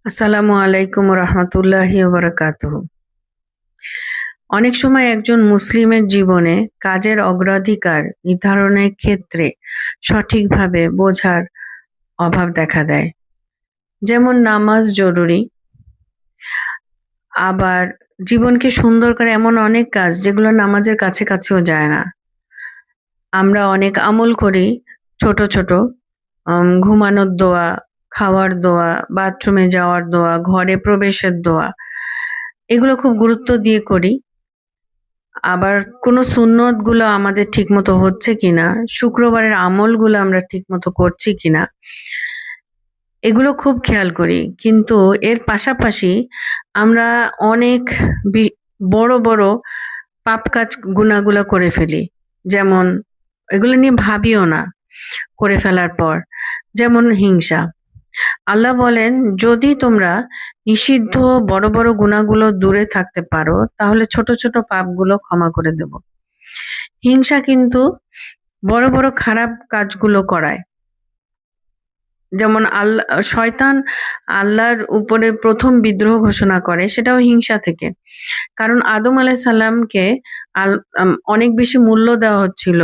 আসসালামু আলাইকুম রহমতুল্লাহি ওবারাকাতুহু। অনেক সময় একজন মুসলিমের জীবনে কাজের অগ্রাধিকার নির্ধারণের ক্ষেত্রে সঠিকভাবে বোঝার অভাব দেখা দেয়। যেমন নামাজ জরুরি, আবার জীবনকে সুন্দর করে এমন অনেক কাজ যেগুলো নামাজের কাছেও যায় না। আমরা অনেক আমল করি, ছোট ছোট ঘুমানোর দোয়া, খাওয়ার দোয়া, বাথরুমে যাওয়ার দোয়া, ঘরে প্রবেশের দোয়া, এগুলো খুব গুরুত্ব দিয়ে করি। আবার কোনো সুন্নত গুলো আমাদের ঠিক মতো হচ্ছে কিনা, শুক্রবারের আমলগুলো আমরা ঠিক মতো করছি কিনা, এগুলো খুব খেয়াল করি। কিন্তু এর পাশাপাশি আমরা অনেক বড় বড় পাপ কাজ গুনাহগুলো করে ফেলি। যেমন এগুলো নিয়ে ভাবিও না করে ফেলার পর। যেমন হিংসা। আল্লাহ বলেন, যদি তোমরা নিষিদ্ধ বড় বড় গুনাহগুলো দূরে থাকতে পারো তাহলে ছোট ছোট পাপগুলো ক্ষমা করে দেব। হিংসা কিন্তু বড় বড় খারাপ কাজগুলো করায়। যেমন শয়তান আল্লাহর উপরে প্রথম বিদ্রোহ ঘোষণা করে, সেটাও হিংসা থেকে। কারণ আদম আলাইহিস সালামকে অনেক বেশি মূল্য দেওয়া হচ্ছিল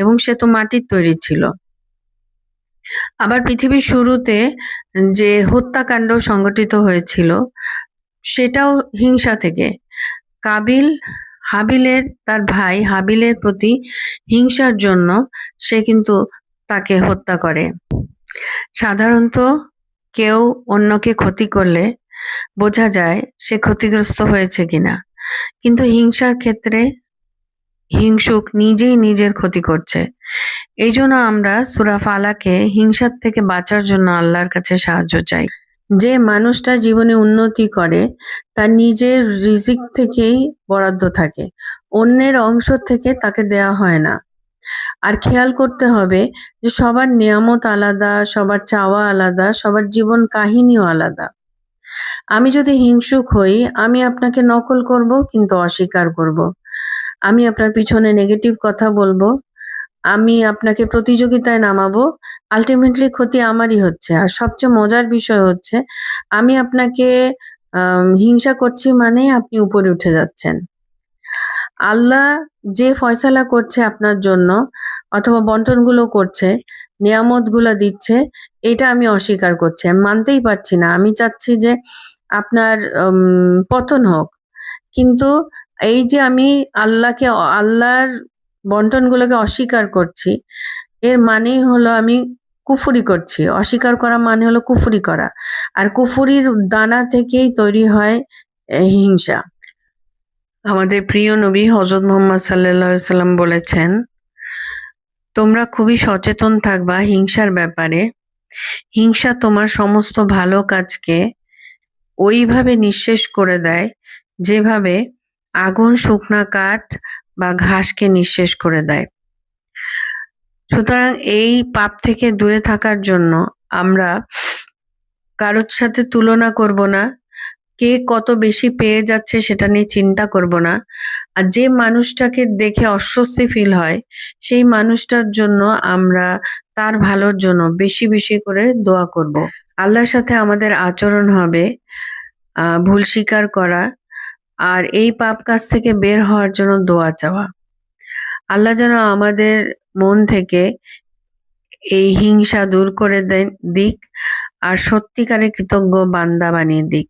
এবং সে তো মাটির তৈরি ছিল। আবার পৃথিবীর শুরুতে যে হত্যাকাণ্ড সংঘটিত হয়েছিল সেটাও হিংসা থেকে। কাবিল তার ভাই হাবিলের প্রতি হিংসার জন্য সে কিন্তু তাকে হত্যা করে। সাধারণত কেউ অন্যকে ক্ষতি করলে বোঝা যায় সে ক্ষতিগ্রস্ত হয়েছে কিনা, কিন্তু হিংসার ক্ষেত্রে হিংসুক নিজেই নিজের ক্ষতি করছে। এই জন্য আমরা সূরা ফালাকে হিংসার থেকে বাঁচার জন্য আল্লাহর কাছে সাহায্য চাই। যে মানুষটা জীবনে উন্নতি করে তার নিজের রিজিক থেকেই বরাদ্দ থাকে, অন্যের অংশ থেকে তাকে দেয়া হয় না। আর খেয়াল করতে হবে যে সবার নিয়ামত আলাদা, সবার চাওয়া আলাদা, সবার জীবন কাহিনীও আলাদা। আমি যদি হিংসুক হই, আমি আপনাকে নকল করব কিন্তু অস্বীকার করব। আমি আপনার পিছনে নেগেটিভ কথা বলবো, আমি আপনাকে প্রতিযোগিতায় নামাবো, আলটিমেটলি ক্ষতি আমারই হচ্ছে। আর সবচেয়ে মজার বিষয় হচ্ছে আমি আপনাকে হিংসা করছি মানে আপনি উপরে উঠে যাচ্ছেন। আল্লাহ যে ফয়সালা করছে আপনার জন্য অথবা বন্টনগুলো করছে, নিয়ামতগুলো দিচ্ছে, এটা আমি অস্বীকার করছি, আমি মানতেই পারছি না। আমি চাচ্ছি যে আপনার পতন হোক। কিন্তু এই যে আমি আল্লাহর বন্টনগুলোকে অস্বীকার করছি, এর মানেই হলো আমি কুফরি করছি। অস্বীকার করা মানে হলো কুফরি করা। আর কুফরির দানা থেকেই তৈরি হয় হিংসা। আমাদের প্রিয় নবী হযরত মুহাম্মদ সাল্লাল্লাহু আলাইহি সাল্লাম বলেছেন, তোমরা খুবই সচেতন থাকবা হিংসার ব্যাপারে। হিংসা তোমার সমস্ত ভালো কাজকে ওইভাবে নিঃশেষ করে দেয় যেভাবে আগুন শুকনা কাঠ বা ঘাসকে নিঃশেষ করে দেয়। সুতরাং এই পাপ থেকে দূরে থাকার জন্য আমরা কারোর সাথে তুলনা করব না, কে কত বেশি পেয়ে যাচ্ছে সেটা নিয়ে চিন্তা করব না। আর যে মানুষটাকে দেখে অস্বস্তি ফিল হয় সেই মানুষটার জন্য আমরা তার ভালোর জন্য বেশি বেশি করে দোয়া করব। আল্লাহর সাথে আমাদের আচরণ হবে ভুল স্বীকার করা আর এই পাপ কাজ থেকে বের হওয়ার জন্য দোয়া চাওয়া। আল্লাহ যেন আমাদের মন থেকে এই হিংসা দূর করে দিক আর সত্যিকারের কৃতজ্ঞ বান্দা বানিয়ে দিক।